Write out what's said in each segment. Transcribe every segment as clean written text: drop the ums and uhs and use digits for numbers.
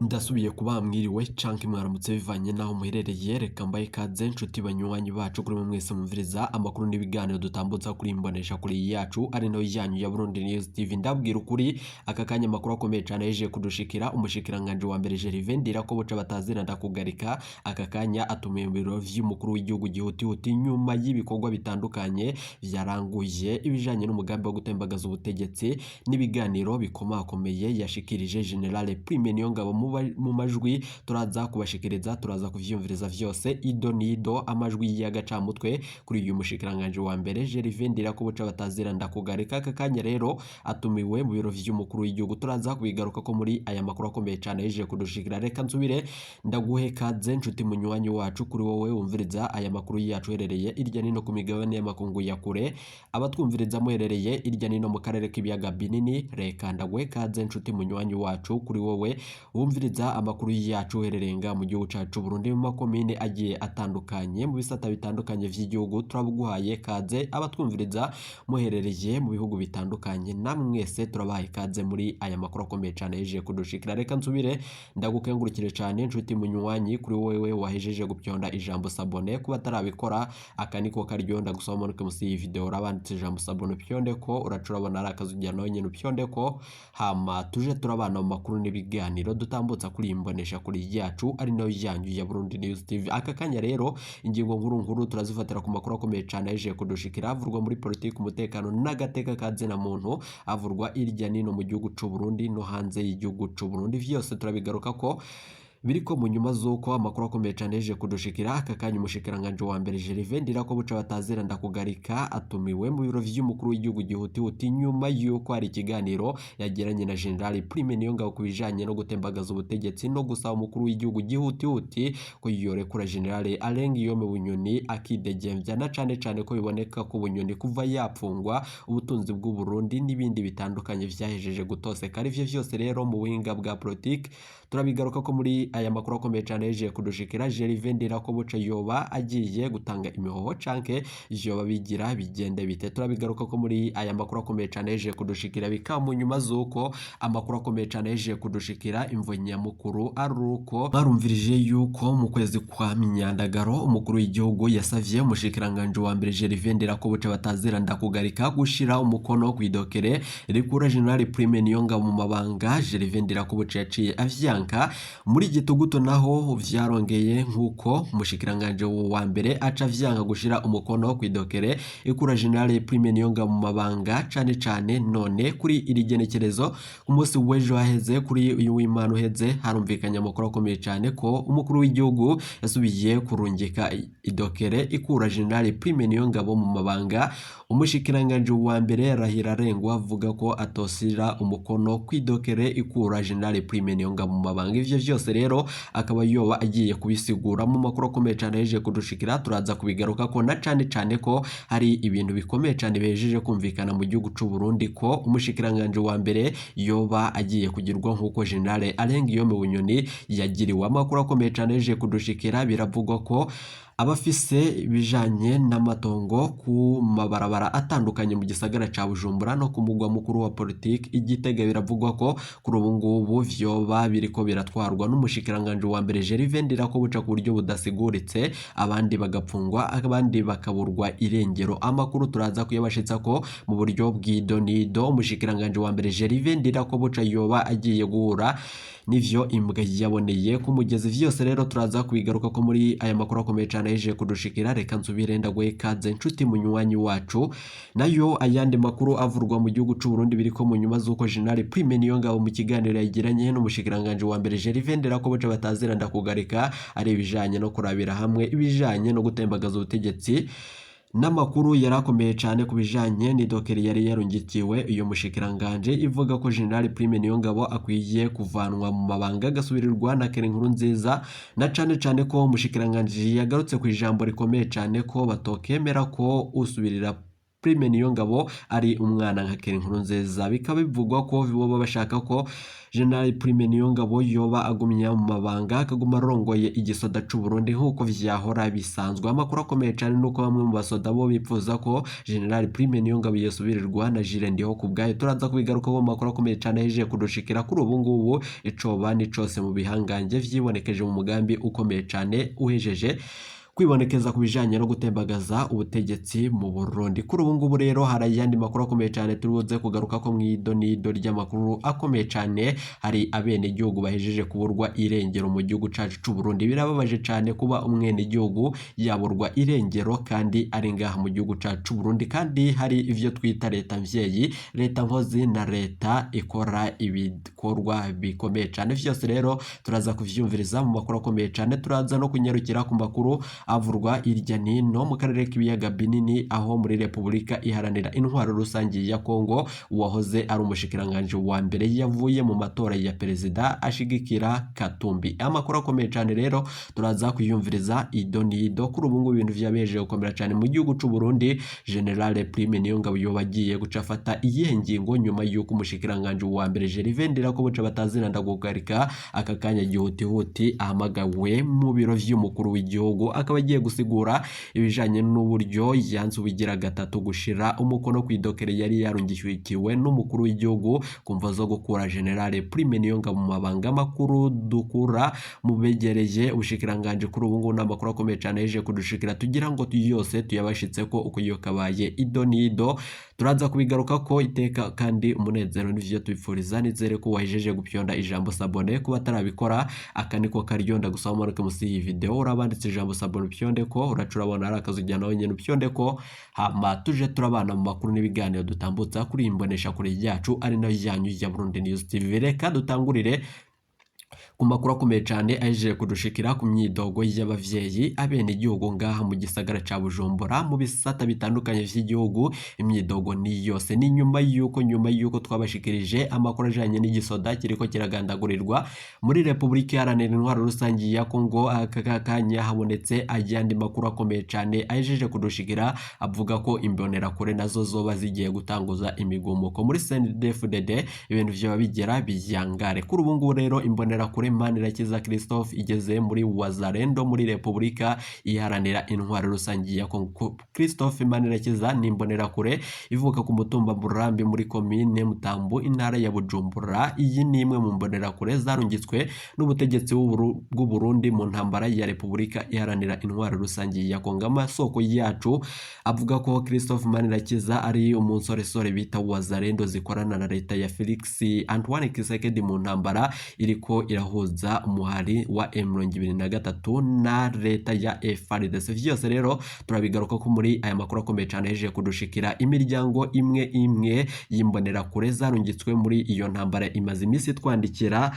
Ndasubiye kuba mwiriwe canke mwaramutse bivanye naho muherereye, reka mbahe ikaze nshuti banywanyi bacu kuri mwe mwese mumviriza amakuru n'ibiganiro dutambutsa kuri imbonesha kuri yacu ari nayo yanyu ya Burundi News TV. Ndabwira ukuri aka kanya amakuru akomeye cane yeje kudushikira, umushikiranganje wa mbere Gervais Ndirakobuca batazira ndakugarika aka kanya atumiye mu biro vy'umukuru w'igihugu gihutihuti nyuma y'ibikorwa bitandukanye vyaranguye ibijanye n'umugambi wo gutembagaza ubutegetsi n'ibiganiro bikomakomeye yashikirije General Prime Niyongabo mu majwi turaza kubashikiriza, turaza kuvyumviriza vyose ido nido amajwi y'agacamutwe kuri uyu mushikiranganje wa mbere Gervais Ndirakobuca batazira ndakugarika. Aka kanya rero atumiwe mu biro vy'umukuru w'igihugu, turaza kubigaruka ko muri aya makuru akomeye cyane yeje kudushikira. Reka nsubire ndaguhe kaze nshuti munywanyi wacu kuri wowe wumviriza aya makuru yacu herereye irya nino ku migabane y'amakungu ya kure, abatwumviriza muherereye irya nino mu karere k'ibiyaga binini, reka ndaguhe kaze nshuti munywanyi wacu kuri wowe wumviriza amakuru yacu hererenga mu gihugu cacu Burundi mu makomine agiye atandukanye mu bisata bitandukanye vy'igihugu. Turabuguhaye kaze abatwumviriza muherereye mu bihugu bitandukanye, namwe mwese turabahaye kaze muri aya makuru akomeye cyane yeje kudushikira. Reka nsubire ndagukengurukire cyane nshuti munywanyi kuri wewe wahejeje gupyonda ijambo sabone, kuba tarabikora akaniko karyo ndagusoma muri musi iyi video urabanditse ijambo sabone pyonde ko uracurabona ari akazujya nawe nyine pyonde ko hama tuje turabana mu makuru n'ibiganiro dutambutsa kuri imbonesha kuri yacu ari nayo yanyu ya Burundi News TV. Aka kanya rero ingingo nkuru turazifatira ku makuru akomeye cyane yeje kudushikira, avurwa muri politiki, umutekano n'agateka kazina muntu, avurwa irya nino mu gihugu c'u Burundi no hanze y'igihugu c'u Burundi, vyose turabigaruka ko biriko mu nyuma z'uko amakuru akomeye cyane yeje kudushikira. Aka kanya umushikiranganje wa mbere Gervais Ndirakobuca batazira ndakugarika atumiwe mu biro vy'umukuru w'igihugu gihutihuti nyuma y'uko hari ikiganiro yagiranye na General Prime Niyongabo kubijanye no gutembagaza ubutegetsi no gusaba umukuru w'igihugu gihutihuti ko yorekura General Alain Guillaume Bunyoni akidegembya, na cane ko biboneka ko Bunyoni kuva yapfungwa ubutunzi bw'u Burundi n'ibindi bitandukanye vyahejeje gutoseka. Arivyo vyose rero mu buhinga bwa politiki turabigaruka ko muri aya makuru akomeye cyane yeje kudushikira. Gervais Ndirakobuca yoba agiye gutanga imihoho canke yoba bigira bigende bite, turabigaruka ko muri aya makuru akomeye cyane yeje kudushikira. Bikamu nyuma z'uko amakuru akomeye cyane yeje kudushikira, imvo nyamukuru aruko barumvirije yuko mu kwezi kwa Myandagaro umukuru w'igihugu yasavye umushikiranganje wa mbere Gervais Ndirakobuca batazira ndakugarika gushira umukono kwidokere rikura General Prime Niyongabo mu mabanga. Gervais Ndirakobuca yaciye avyanka muri gituguto, naho vyarongeye nkuko umushikiranganje wa mbere aca vyanga gushira umukono kwidokere ikura General Prime Niyongabo mu mabanga. Cane none kuri iri genekerezo umunsi w'ejo haheze kuri uyu w'Imana uheze harumvikanye amakuru akomeye cyane ko umukuru w'igihugu yasubiye kurungika idokere ikura General Prime Niyongabo mu mabanga. Umushikiranganje wa mbere yarahira arengwa avuga ko atosira umukono kwidokere ikura General Prime Niyongabo mu mabanga. Ivyo vyose rero akaba yoba agiye kubisigura mu makuru akomeye cyane yeje kudushikira. Turaza kubigaruka ko na cane ko hari ibintu bikomeye cyane bejeje kumvikana mu gihugu c'u Burundi ko umushikiranganje wa mbere yoba agiye kugirwa nkuko General Alain Guillaume Bunyoni yagiriwe. Amakuru akomeye cyane yeje kudushikira, biravugwa ko abafise bijanye n'amatongo ku mabarabara atandukanye mu gisagara ca Bujumbura no ku mugwa mukuru wa politiki Igitega, biravugwa ko kuri ubu ngubu vyoba biriko biratwarwa n'umushikiranganje wa mbere Gervais Ndirakobuca ku buryo budasiguritse, abandi bagapfungwa abandi bakaburwa irengero. Amakuru turaza kuyabashitsa ko mu buryo bw'idonido umushikiranganje wa mbere Gervais Ndirakobuca yoba agiye guhura nivyo imbwa yaboneye ku mugezi. Vyose rero turaza kubigaruka ko muri aya makuru akomeye cyane yeje kudushikira. Reka nsubire ndaguhe kaze nshuti munywanyi wacu, nayo ayandi makuru avurwa mu gihugu c'u Burundi biriko mu nyuma z'uko General Prime Niyongabo mu kiganiro yagiranye n'umushikiranganje wa mbere Gervais Ndirakobuca batazira ndakugarika ari ibijanye no kurabira hamwe ibijanye no gutembagaza ubutegetsi n'amakuru yarakomeye cyane kubijanye n'idokeri yari yarungikiwe uyu mushikiranganje ivuga ko General Prime Niyongabo akwiye kuvanwa mu mabanga agasubirirwa na Kere Nkurunziza, na cane ko umushikiranganje yagarutse ku ijambo rikomeye cyane ko batokemera ko usubirira Prime Niyongabo ari umwana nka Keri Nkurunziza. Bikaba bivugwa ko boba bashaka ko General Prime Niyongabo yoba agumya mu mabanga akaguma arongoye igisoda c'u Burundi nk'uko vyahora bisanzwe. Amakuru akomeye cyane nuko bamwe mu basoda bo bipfuza ko General Prime Niyongabo yosubirirwa na Jules Ndihokubwayo. Turaza kubigarukaho mu makuru akomeye cyane hejeje kudushikira kuri ubu ngubu icoba ni cose mu bihangange vyibonekeje mu mugambi ukomeye cyane uhejeje kwibonekeza ku bijanye no gutembagaza ubutegetsi mu Burundi. Kuri ubu ngubu rero hari ayandi makuru akomeye cyane turuze kugaruka ko mw'idonido ry'amakuru akomeye cyane. Hari abene igihugu bahejeje kuburwa irengero mu gihugu cacu c'u Burundi. Birababaje cyane kuba umwene igihugu yaburwa irengero kandi ari ngaha mu gihugu cacu c'u Burundi, kandi hari ivyo twita leta mvyeyi, leta nkozi na leta ikora ibikorwa bikomeye cyane. Vyose rero turaza kuvyumviriza mu makuru akomeye cyane. Turaza no kunyarukira ku makuru avurwa irya nino mu karere k'ibiyaga binini, aho muri Repubulika Iharanira Intwaro Rusangi ya Kongo uwahoze ari umushikiranganje wa mbere yavuye mu matora ya perezida ashigikira Katumbi. Amakuru akomeye cyane rero turaza kuyumviriza idonido. Kuri ubu ngubu ibintu vyabeje gukomera cyane mu gihugu c'u Burundi. General Prime Niyongabo yobagiye gucafata iyihe ngingo nyuma yuko umushikiranganje wa mbere Gervais Ndirakobuca batazina ndagugarika aka kanya gihutihuti ahamagawe mu biro vy'umukuru w'igihugu, akaba agiye gusigura ibijanye n'uburyo yanze ubigira gatatu gushira umukono kw'idokere yari yarungishikiwe n'umukuru w'igihugu kumva zo gukura General Prime Niyongabo mu mabanga makuru. Dukura mu begereye ubushikiranganje kuri ubu ngubu n'amakuru akomeye cyane yeje kudushikira tugira ngo yose tuyabashitse ko uko iyo kabaye idonido. Turaza kubigaruka ko iteka kandi umunezero n'ivyo tubifuriza. Nizere ko wahejeje gupyonda ijambo sabone kuba tarabikora akaniko karyonda gusaba marike musi iyi video urabanditse ijambo sabone upyonde ko uracurabona ari akazujyana wenyene upyonde ko hama tuje turabana mu makuru n'ibiganiro dutambutsa kuri imbonesha kure yacu ari nayo yanyu ya Burundi News TV. Reka dutangurire ku makuru akomeye cyane ahejeje kudushikira ku myidogo y'abavyeyi abene igihugu ngaha mu gisagara ca Bujumbura mu bisata bitandukanye vy'igihugu. Imyidogo ni yose ni nyuma yuko twabashikirije amakuru ajanye n'igisoda kiriko kiragandagurirwa muri Repubulika Iharanira Intwaro Rusangi ya Kongo. Aka kanya habonetse ayandi makuru akomeye cyane ahejeje kudushikira avuga ko imbonera kure nazo zoba zigiye gutanguza imigumuko muri CNDD-FDD, ibintu vyo bigera biyangare. Kuri ubu ngubu rero imbonera kure Manirakiza Christophe igeze muri Wazalendo muri Repubulika Iharanira Intwaro Rusangi ya Kongo. Christophe Manirakiza ni imbonera kure ivuka ku mutumba Burambi muri komine Mutambu intara ya Bujumbura. Iyi ni imwe mu mbonera kure zarungitswe n'ubutegetsi bw'u Burundi mu ntambara ya Repubulika Iharanira Intwaro Rusangi ya Kongo. Amasoko yacu avuga ko Christophe Manirakiza ari umunsoresore bita Wazalendo zikorana na leta ya Felix Antoine Tshisekedi mu ntambara iriko irahuza umuhari wa M23 na leta ya FARDC. Vyose rero turabigaruka ko muri aya makuru akomeye cyane hejeje kudushikira. Imiryango imwe yimbonera kure zarungitswe muri iyo ntambara imaze imisi twandikira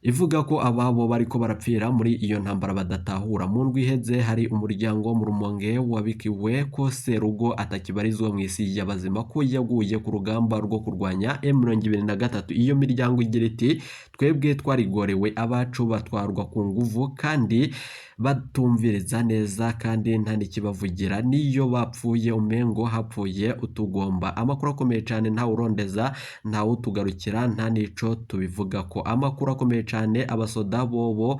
ivuga ko ababo bariko barapfira muri iyo ntambara badatahura. Mu ndwi iheze hari umuryango mu Rumonge wabikiwe ko Serugo atakibarizwa mu isi y'abazima ko yaguye ku rugamba rwo kurwanya M23. Iyo miryango igira iti twebwe twarigorewe, abacu batwarwa ku nguvu kandi batumviriza neza kandi nta nikibavugira, niyo bapfuye umengo hapfuye utugomba. Amakuru akomeye cyane nta urondeza nta utugarukira nta nico tubivuga ko. Amakuru akomeye cyane abasoda bobo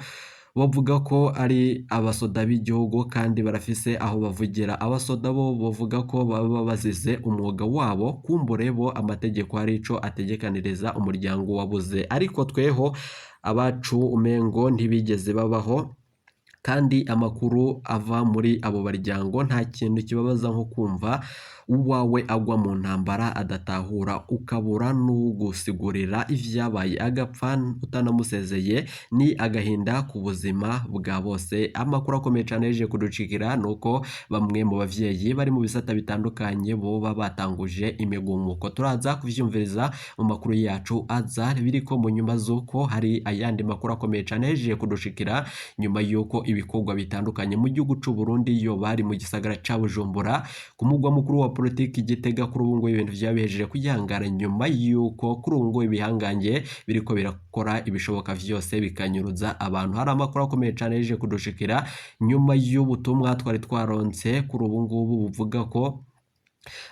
bavuga ko ari abasoda b'igihugu kandi barafise aho bavugira. Abasoda bo bavuga ko baba bazize umwuga wabo, kumbure bo amategeko hari ico ategekaniriza umuryango wabuze, ariko tweho abacu umengo ntibigeze babaho. Kandi amakuru ava muri abo baryango nta kintu kibabaza nko kumva uwawe agwa mu ntambara adatahura ukabura n'ugusigurira ivyabaye agapfa utanamusezeye, ni agahinda ku buzima bwa bose. Amakuru akomeye cyane yeje kuducikira nuko bamwe mu bavyeyi bari mu bisata bitandukanye boba batanguje imigumuko. Turaza kuvyumviriza mu makuru yacu aza biriko mu nyuma zuko hari ayandi makuru akomeye cyane yeje kudushikira nyuma yuko ibikorwa bitandukanye mu gihugu c'u Burundi yo bari mu gisagara ca Bujumbura ku mugwa mukuru wa politiki Gitega. Kuri ubu ngo ibintu vyabejeje kuyangara nyuma yuko kuri ubu ngo ibihangange biriko birakora ibishoboka vyose bikanyuruza abantu. Hari amakuru akomeye cyane yeje kudushikira nyuma y'ubutumwa twari twaronse kuri ubu ngubu buvuga ko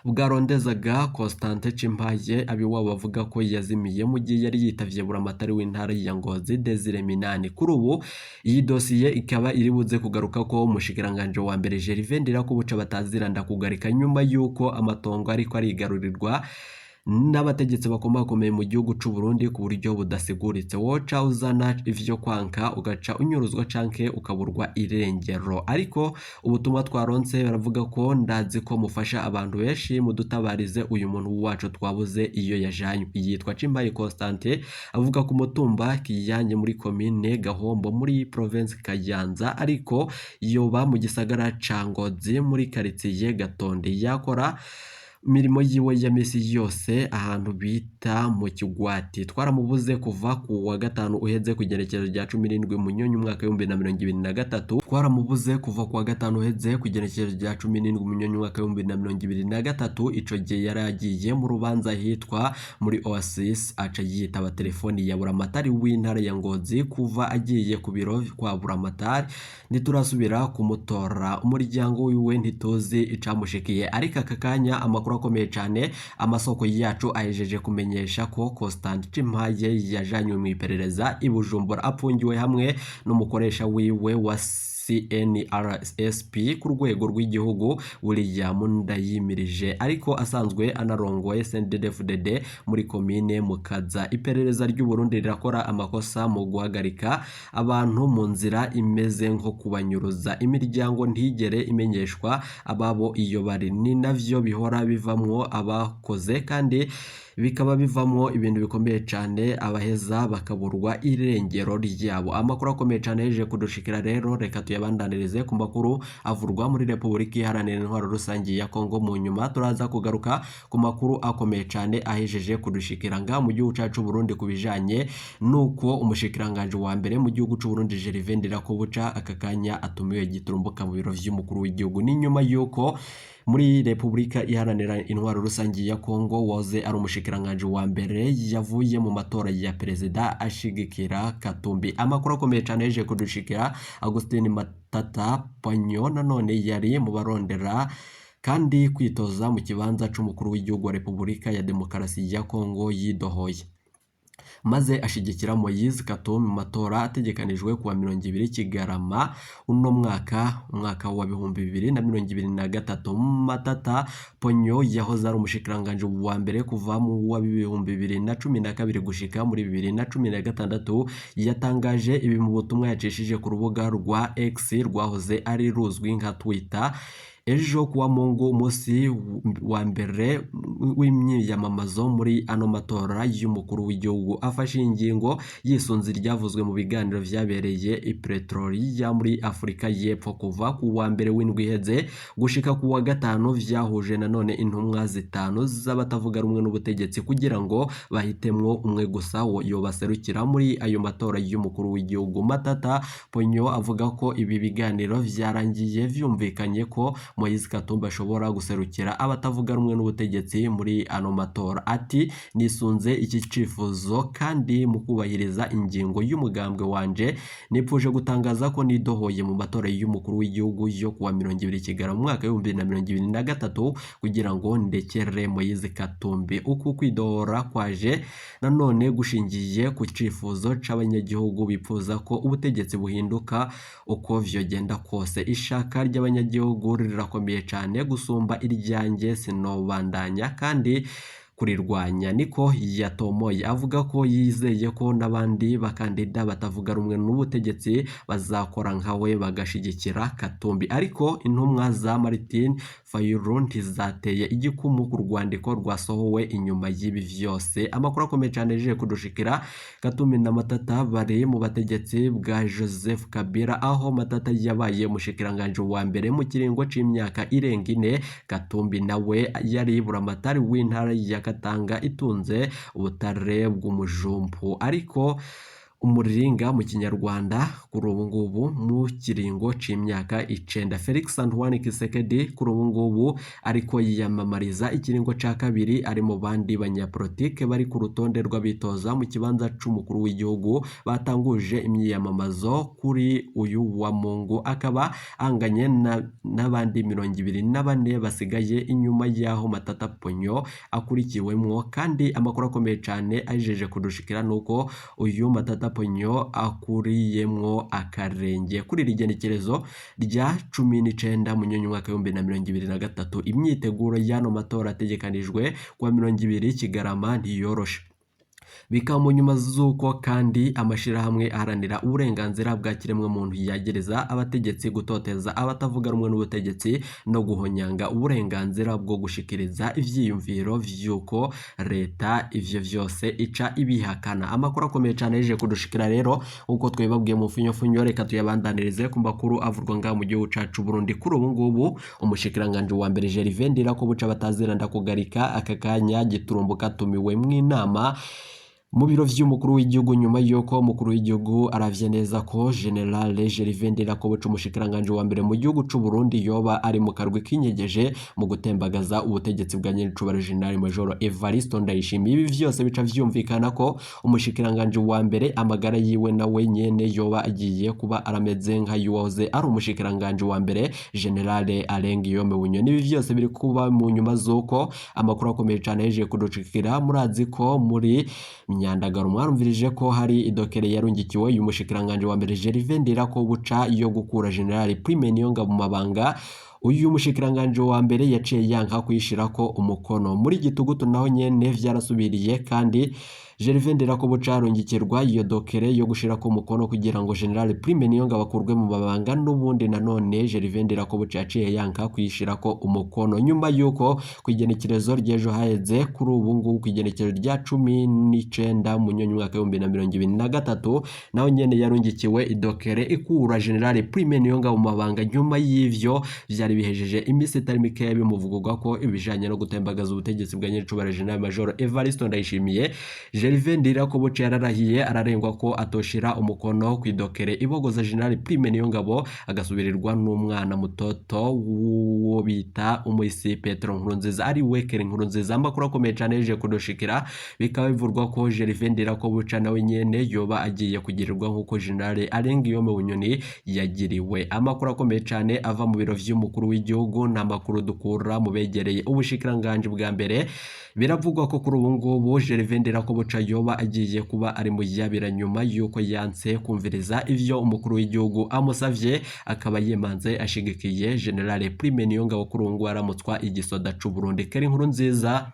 bwarondezaga Constantin Cimpaye abiwabo bavuga ko yazimiye mu gihe yari yitavye buramatari w'intara ya Ngozi Desire Minani. Kuri ubu iyi dosiye ikaba iri buze kugaruka ko umushikiranganje wa mbere Gervais Ndirakobuca bataziranda kugarika nyuma yuko amatongo ariko arigarurirwa n'abategetsi bakomakomeye mu gihugu c'u Burundi ku buryo budasiguritse. Woca uzana ivyo kwanka ugaca unyuruzwa canke ukaburwa irengero. Ariko ubutumwa twaronse baravuga ko ndazi ko mufasha abantu benshi mudutabarize uyu muntu wacu twabuze iyo yajanywe. Yitwa Cimpaye Constantin avuga ku mutumba Kiyanye muri komine Gahombo muri province Kayanza, ariko yoba mu gisagara ca Ngozi muri quartier Gatonde. Yakora mirimo yiwe ya misi yose ahantu bita mu Kigwati. Twaramubuze kuva ku wa gatanu uheze ku igenekerezo rya 17 Munyonyi umwaka wa 2023. Twaramubuze kuva ku wa gatanu uheze ku igenekerezo rya 17 Munyonyi umwaka wa 2023. Ico gihe yaragiye mu rubanza hitwa muri Oasis aca yitaba telefoni ya buramatari w'intara ya Ngozi. Kuva agiye ku biro kwa buramatari ntiturasubira kumutora, umuryango wiwe ntituzi icamushikiye. Ariko akakanya amakuru akomeye cyane amasoko yacu ahejeje kumenyesha ko Constantin Cimpaye yajanywe mu iperereza i Bujumbura apfungiwe hamwe n'umukoresha wiwe wa CNRSP ku rwego rw'igihugu William Ndayimirije, ariko asanzwe anarongoye CNDD-FDD muri komine Mukaza. Iperereza ry'u Burundi rirakora amakosa mu guhagarika abantu mu nzira imeze nko kubanyuruza. Imiryango ntigere imenyeshwa ababo iyo bari, ni navyo bihora bivamwo abakoze kandi bikaba bivamwo ibintu bikomeye cyane, abaheza bakaburwa irengero ryabo. Amakuru akomeye cyane yeje kudushikira rero, reka tuyabandanirize ku makuru avurwa muri Repubulika Iharanira Intwaro Rusangi ya Kongo. Mu nyuma turaza kugaruka ku makuru akomeye cyane ahejeje kudushikira nga mu gihugu cacu Burundi kubijanye nuko umushikiranganje wa mbere mu gihugu c'u Burundi Gervais Ndirakobuca akakanya atumiwe giturumbuka mu biro vy'umukuru w'igihugu. Ni nyuma yuko muri Repubulika Iharanira Intwaro Rusangi ya Kongo waze ari umushikiranganje wa mbere yavuye mu matora ya perezida ashigikira Katumbi. Amakuru akomeye cyane yeje kudushikira Augustin Matata Ponyo nanone yari mu barondera kandi kwitoza mu kibanza c'umukuru w'igihugu wa Repubulika ya Demokarasi ya Kongo yidohoye, maze ashigikira Moise Katumbi mu matora ategekanijwe kuwa 20 Kigarama uno mwaka wa 2023. Matata Ponyo yahoze ari umushikiranganje wa mbere kuva mu wa 2012 gushika muri 2016. Yatangaje ibi mu butumwa yacishije ku rubuga rwa X rwahoze ari ruzwi nka Twitter ejo kuwa Mungu musi wa mbere w'imyiyamamazo muri ano matora y'umukuru w'igihugu. Afashe ingingo yisunze ryavuzwe mu biganiro vyabereye i Pretoria muri Afrika y'Epfo kuva ku wa mbere w'indwi iheze gushika ku wa gatanu, vyahuje nanone intumwa zitanu z'abatavuga rumwe n'ubutegetsi kugira ngo bahitemwo umwe gusa yobaserukira muri ayo matora y'umukuru w'igihugu. Matata Ponyo avuga ko ibi biganiro vyarangiye vyumvikanye ko Moise Katumbi ashobora guserukira abatavuga rumwe n'ubutegetsi muri ano matora. Ati nisunze iki cifuzo kandi mu kubahiriza ingingo y'umugambwe wanje nipfuje gutangaza ko nidohoye mu matora y'umukuru w'igihugu yo kuwa 20 Kigarama mwaka wa 2023 kugira ngo ndekere Moise Katumbi. Uku kwidohora kwaje nanone gushingiye ku cifuzo c'abanyagihugu bipfuza ko ubutegetsi buhinduka uko vyogenda kose. Ishaka ry'abanyagihugu rirakomeye cyane gusumba iryanjye, sinobandanya kandi kurirwanya, niko yatomoye. Avuga ko yizeye ko n'abandi bakandida batavuga rumwe n'ubutegetsi bazakora nkawe bagashigikira Katumbi. Ariko intumwa za Martin Fayulu ntizateye igikumu ku rwandiko rwasohowe inyuma y'ibi vyose. Amakuru akomeye cyane yeje kudushikira Katumbi na Matata bari mu bategetsi bwa Joseph Kabila, aho Matata yabaye umushikiranganje wa mbere mu kiringo c'imyaka irenga 4. Katumbi nawe yari buramatari w'intara ya Katanga itunze ubutare bw'umujumpu. Ariko umuringa mu kinyarwanda kuri ubu ngubu mu kiringo c'imyaka 9. Felix Antoine Tshisekedi kuri ubu ngubu ariko yiyamamariza ikiringo ca kabiri ari mu bandi banyapolitike bari ku rutonde rw'abitoza mu kibanza c'umukuru w'igihugu batanguje imyiyamamazo kuri uyu wa Mungu, akaba anganye n'abandi 24 basigaye inyuma yaho Matata Ponyo akurikiwemwo. Kandi amakuru akomeye cyane ajeje kudushikira nuko uyu Matata Ponyo akuriyemwo akarenge kuri rigenekerezo rya 19 munyonyi mwaka 2023. Imyiteguro y'ano matora ategekanijwe kwa 20 Kigarama ntiyoroshe, bikaba mu nyuma z'uko kandi amashirahamwe aharanira uburenganzira bwa kiremwa muntu yagereza abategetsi gutoteza abatavuga rumwe n'ubutegetsi no guhonyanga uburenganzira bwo gushikiriza ivyiyumviro vy'uko leta ivyo vyose ica ibihakana. Amakuru akomeye cyane yeje kudushikira rero uko twebabwiye mu funyo reka tuyabandanirize ku makuru avurwa nga mu gihugu cacu Burundi. Kuri ubu ngubu umushikiranganje wa mbere Gervais Ndirakobuca bataziranda kugarika aka kanya giturumbuka tumiwe mw'inama mu biro vy'umukuru w'igihugu nyuma yuko umukuru w'igihugu aravye neza ko General Gervais Ndirakobuca umushikiranganje wa mbere mu gihugu c'u Burundi yoba ari mu karwi kinyegeje mu gutembagaza ubutegetsi bwa Nyenicubahiro General Major Evariste Ndayishimiye. Ibi vyose bica vyumvikana ko umushikiranganje wa mbere amagara yiwe nawe nyene yoba agiye kuba arameze nka yuwahoze ari umushikiranganje wa mbere General Alain Guillaume Bunyoni. Ibi vyose biri kuba mu nyuma z'uko amakuru akomeye cane yeje kudushikira. Murazi ko muri Nyandagaro mwarumvirije ko hari idokere yarungikiwe uyu mushikiranganje wa mbere Gervais Ndirakobuca yo gukura General Prime Niyongabo mu mabanga. Uyu mushikiranganje wa mbere yaciye yanka kuyishirako umukono muri gitugutu, naho nyene vyarasubiriye kandi Gervais Ndirakobuca arungikirwa iyo dokere yo gushirako umukono kugira ngo General Prime Niyongabo akurwe mu mabanga. N'ubundi nanone Gervais Ndirakobuca yaciye yanka kuyishirako umukono nyuma yuko kwigenekerezo ryejo haheze kuri ubu ngubu kwigenekerezo rya 19 munyonyi mwaka 2023 naho nyene yarungikiwe idokere ikura General Prime Niyongabo mu mabanga. Nyuma y'ivyo vyari bihejeje imisi itari mikeya bimuvugwa ko ibijanye no gutembagaza ubutegetsi bwa Nyenicubahiro General Major Evariste Ndayishimiye. Gervais Ndirakobuca yararahiye ararengwa ko atoshira umukono kwidokere ibogoza General Prime Niyongabo agasubirirwa n'umwana mutoto wo bita umuisi Petro Nkurunziza ari wekere Nkurunziza. Amakuru akomeye cyane yeje kudoshikira, bikaba bivurwa ko Gervais Ndirakobuca nawe nyene yoba agiye kugirirwa nkuko General Alain Guillaume Bunyoni yagiriwe. Amakuru akomeye cyane ava mu biro vy'umukuru w'igihugu n'amakuru dukura mu begereye ubushikiranganje bwa mbere. Biravugwa ko kuri ubu ngubu Gervais Ndirakobuca yoba agiye kuba ari mu yabira nyuma yuko yanse kumviriza ivyo umukuru w'igihugu amusavye, akaba yemanze ashigikiye General Prime Niyongabo kuri ubu ngubu aramutswa igisoda c'u Burundi. Keri Nkurunziza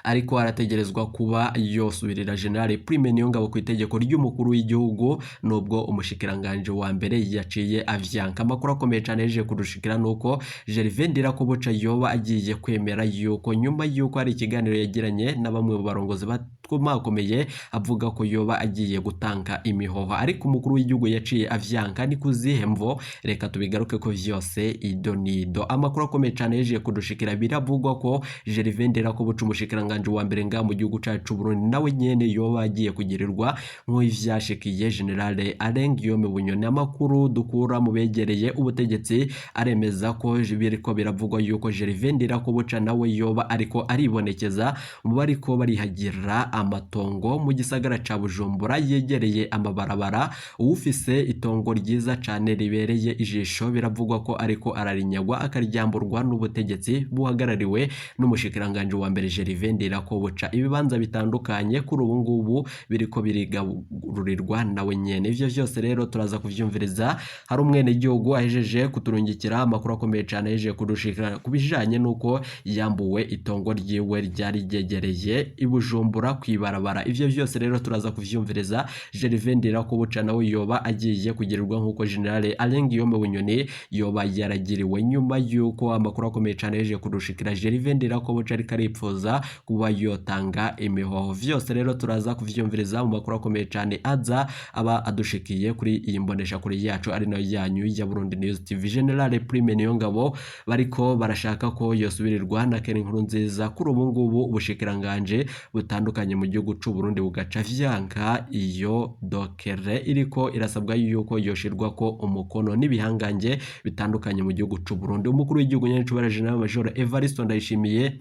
ariko arategerezwa kuba yosubirira General Prime Niyongabo ku itegeko ry'umukuru w'igihugu nubwo umushikiranganje wa mbere yaciye avyanka. Amakuru akomeye cyane yeje kudushikira nuko Gervais Ndirakobuca yoba agiye kwemera yuko nyuma yuko ari ikiganiro yagiranye na bamwe mu barongozi bakomeye avuga ko yoba agiye gutanga imihoho, ariko umukuru w'igihugu yaciye avyanka. Ni kuzihemvo reka tubigaruke ko vyose idonido. Amakuru akomeye cyane yeje kudushikira, biravugwa ko Gervais Ndirakobuca umushikiranganje wa mbere nga mu gihugu cacu Burundi nawe nyene yoba agiye kugirirwa nk'ivyashikiye General Alain Guillaume Bunyoni. Amakuru dukura mu begereye ubutegetsi aremeza ko biriko biravugwa yuko Gervais Ndirakobuca nawe yoba ariko aribonekeza mu bariko barihagira amatongo mu gisagara ca Bujumbura yegereye amabarabara. Ufise itongo ryiza cane ribereye ijisho biravugwa ko ariko ararinyagwa akaryamburwa n'ubutegetsi buhagarariwe n'umushikiranganje wa mbere Gervais Ndirakobuca. Ibibanza bitandukanye kuri ubu ngubu biriko birigarurirwa nawe nyene. Ivyo vyose rero turaza kuvyumviriza. Hari umwene igihugu ahejeje kuturungikira amakuru akomeye cyane yeje kudushikira kubijanye nuko yambuwe itongo ryiwe ryari ryegereye ibujumbura kwibarabara. Ivyo vyose rero turaza kuvyumviriza. Gervais Ndirakobuca nawe yoba agiye kugirirwa nkuko General Alain Guillaume Bunyoni yoba yaragiriwe nyuma yuko amakuru akomeye cyane yeje kudushikira Gervais Ndirakobuca ariko aripfuza kuba yotanga imihoho. Vyose rero turaza kuvyumviriza mu makuru akomeye cyane aza aba adushikiye kuri iyi mbonesha kuri yacu ari nayo yanyu ya Burundi News TV. General Prime Niyongabo bariko barashaka ko yosubirirwa na Keri Nkurunziza. Kuri ubu ngubu ubushikiranganje butandukanye mu gihugu c'u Burundi bugaca vyanka iyo dokere iriko irasabwa yuko yoshirwa ko umukono n'ibihangange bitandukanye mu gihugu c'u Burundi. Umukuru w'igihugu nyene General Major Evariste Ndayishimiye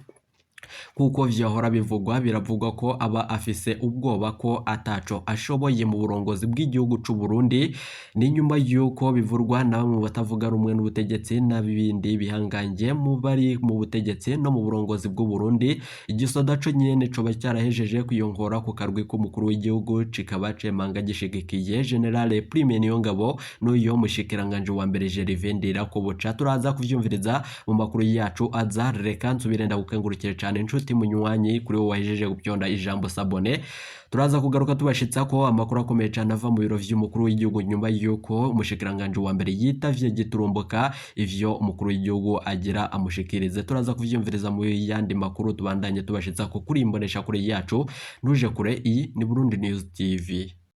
kuko vyahora bivugwa biravugwa ko aba afise ubwoba ko ataco ashoboye mu burongozi bw'igihugu c'u Burundi, ni nyuma yuko bivurwa na bamwe batavuga rumwe n'ubutegetsi n'abibindi bihangange mu bari mu butegetsi no mu burongozi bw'u Burundi. Igisoda co nyene coba cyarahejeje kwiyongora ku karwi k'umukuru w'igihugu kikaba cemanga gishigikiye General Prime Niyongabo n'uyo mushikiranganje wa mbere Gervais Ndirakobuca. Turaza kuvyumviriza mu makuru yacu aza, reka nsubire ndagukengurukire cyane inshuti munywanyi kuri wowe wahejeje gupyonda ijambo sabone. Turaza kugaruka tubashitsa ko amakuru akomeye cyane ava mu biro vy'umukuru w'igihugu nyuma yuko umushikiranganje wa mbere yitavye giturumbuka ivyo umukuru w'igihugu agira amushikirize. Turaza kuvyumviriza mu yandi makuru tubandanye tubashitsa ko kuri imbonesha kure yacu. Ntuje kure, iyi ni Burundi News TV.